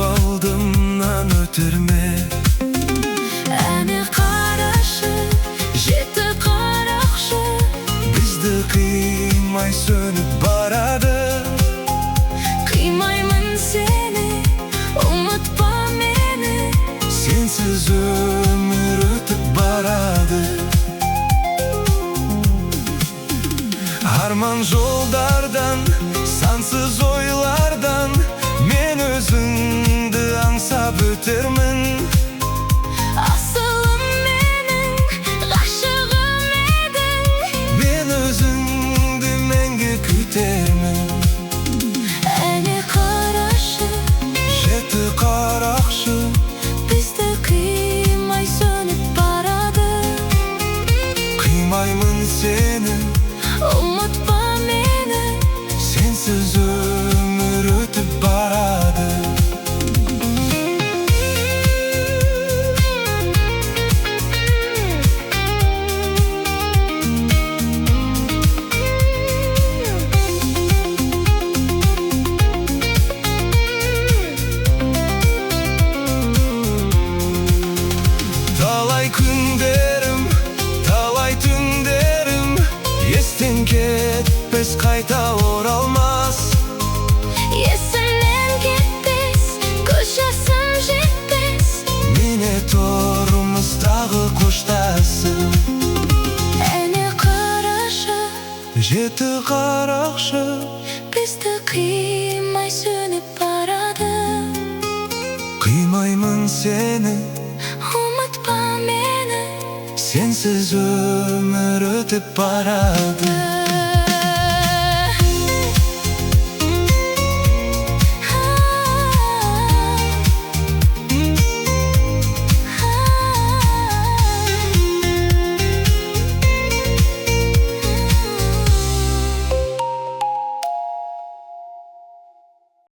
алдымнан өтерме. Әне қарашы, жеті қарақшы, Бізді қимай сөніп барады. қимаймын сені, ұмытпа мені. Сенсіз өмір өтіп барады. Арман жолдардан, сансыз ойлардан, мен өзіңді аңсап өтермін. Асылым менің, ғашығым едің. Мен өзіңді мәңгі күтемін. Әне қарашы, Жеті қарақшы, бізді қимай сөніп барады. қимаймын сені, Ұмытпа мені. сенсіз өмір өтіп барады. Талай күндерім, талай түндерім, естен кетпес, қайта оралмас. Есімнен кетпес, көз жасым жетпес. Міне тұрмыздағы қоштасып. Әне қарашы, Жеті қарақшы, бізді қимай сөніп барады. қимаймын сені, Ұмытпа мені. сенсіз өмір өтіп барады.